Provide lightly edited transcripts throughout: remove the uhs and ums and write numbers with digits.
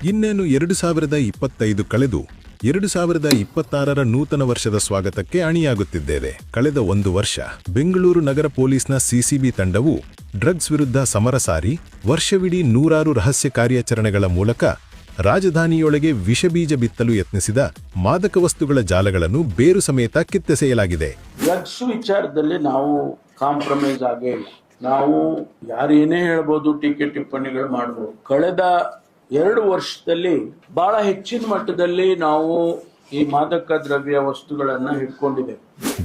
ಇನ್ನೇನು 2025 ಕಳೆದು 2026ರ ನೂತನ ವರ್ಷದ ಸ್ವಾಗತಕ್ಕೆ ಅಣಿಯಾಗುತ್ತಿದ್ದೇವೆ. ಕಳೆದ ಒಂದು ವರ್ಷ ಬೆಂಗಳೂರು ನಗರ ಪೊಲೀಸ್ನ ಸಿಸಿಬಿ ತಂಡವು ಡ್ರಗ್ಸ್ ವಿರುದ್ಧ ಸಮರ ಸಾರಿ ವರ್ಷವಿಡೀ ನೂರಾರು ರಹಸ್ಯ ಕಾರ್ಯಾಚರಣೆಗಳ ಮೂಲಕ ರಾಜಧಾನಿಯೊಳಗೆ ವಿಷಬೀಜ ಬಿತ್ತಲು ಯತ್ನಿಸಿದ ಮಾದಕ ವಸ್ತುಗಳ ಜಾಲಗಳನ್ನು ಬೇರು ಸಮೇತ ಕಿತ್ತೆಸೆಯಲಾಗಿದೆ. ಡ್ರಗ್ಸ್ ವಿಚಾರದಲ್ಲಿ ನಾವು ಕಾಂಪ್ರಮೈಸ್ ಆಗೇ ಇಲ್ಲ. ನಾವು ಯಾರೇನೇ ಹೇಳ್ಬೋದು, ಟೀಕೆ ಟಿಪ್ಪಣಿಗಳು ಮಾಡಬಹುದು. ಕಳೆದ 2 ವರ್ಷದಲ್ಲಿ ಬಹಳ ಹೆಚ್ಚಿನ ಮಟ್ಟದಲ್ಲಿ ನಾವು ಈ ಮಾದಕ ದ್ರವ್ಯ ವಸ್ತುಗಳನ್ನ ಹಿಡ್ಕೊಂಡಿದ್ದೇವೆ.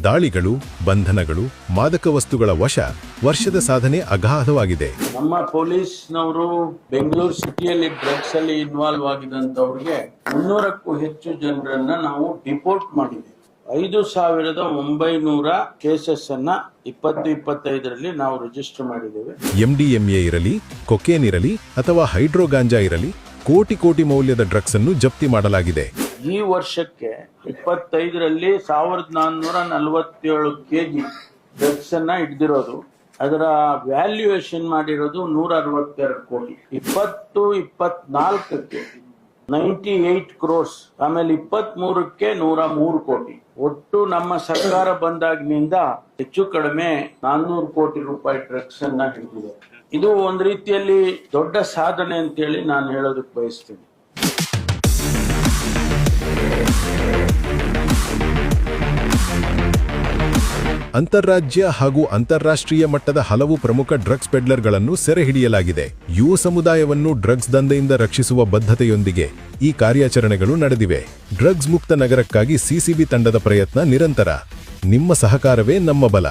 ದಾಳಿಗಳು, ಬಂಧನಗಳು, ಮಾದಕ ವಸ್ತುಗಳ ವಶ, ವರ್ಷದ ಸಾಧನೆ ಅಗಾಧವಾಗಿದೆ. ನಮ್ಮ ಪೊಲೀಸ್ನವರು ಬೆಂಗಳೂರು ಸಿಟಿಯಲ್ಲಿ ಡ್ರಗ್ಸ್ ಅಲ್ಲಿ ಇನ್ವಾಲ್ವ್ ಆಗಿದಂತವ್ರಿಗೆ 300ಕ್ಕೂ ಹೆಚ್ಚು ಜನರನ್ನ ನಾವು ಡಿಪೋರ್ಟ್ ಮಾಡಿದ್ದೇವೆ. 5,900 ಕೇಸಸ್ ಅನ್ನ 2025ರಲ್ಲಿ ನಾವು ರಿಜಿಸ್ಟರ್ ಮಾಡಿದ್ದೇವೆ. MDMA ಇರಲಿ, ಕೊಕೇನ್ ಇರಲಿ ಅಥವಾ ಹೈಡ್ರೋ ಗಾಂಜಾ ಇರಲಿ, ಕೋಟಿ ಮೌಲ್ಯದ ಡ್ರಗ್ಸ್ ಅನ್ನು ಜಪ್ತಿ ಮಾಡಲಾಗಿದೆ. ಈ ವರ್ಷಕ್ಕೆ 25ರಲ್ಲಿ 1,447 ಕೆಜಿ ಡ್ರಗ್ಸ್ ಅನ್ನ ಹಿಡಿದಿರೋದು. ಅದರ ವ್ಯಾಲ್ಯೂಯೇಷನ್ ಮಾಡಿರೋದು 162 ಕೋಟಿ. 24ಕ್ಕೆ 98 ಕ್ರೋರ್ಸ್, ಆಮೇಲೆ 23ಕ್ಕೆ 103 ಕೋಟಿ. ಒಟ್ಟು ನಮ್ಮ ಸರ್ಕಾರ ಬಂದಾಗಿನಿಂದ ಹೆಚ್ಚು ಕಡಿಮೆ 400 ಕೋಟಿ ರೂಪಾಯಿ ಡ್ರಗ್ಸ್ ಅನ್ನ ಹಿಡಿದಿದೆ. ಇದು ಒಂದು ರೀತಿಯಲ್ಲಿ ದೊಡ್ಡ ಸಾಧನೆ ಅಂತೇಳಿ ನಾನು ಹೇಳೋದಕ್ಕೆ ಬಯಸ್ತೀನಿ. ಅಂತಾರಾಜ್ಯ ಹಾಗೂ ಅಂತಾರಾಷ್ಟ್ರೀಯ ಮಟ್ಟದ ಹಲವು ಪ್ರಮುಖ ಡ್ರಗ್ಸ್ ಪೆಡ್ಲರ್ಗಳನ್ನು ಸೆರೆ ಹಿಡಿಯಲಾಗಿದೆ. ಯುವ ಸಮುದಾಯವನ್ನು ಡ್ರಗ್ಸ್ ದಂಧೆಯಿಂದ ರಕ್ಷಿಸುವ ಬದ್ಧತೆಯೊಂದಿಗೆ ಈ ಕಾರ್ಯಾಚರಣೆಗಳು ನಡೆದಿವೆ. ಡ್ರಗ್ಸ್ ಮುಕ್ತ ನಗರಕ್ಕಾಗಿ ಸಿಸಿಬಿ ತಂಡದ ಪ್ರಯತ್ನ ನಿರಂತರ. ನಿಮ್ಮ ಸಹಕಾರವೇ ನಮ್ಮ ಬಲ.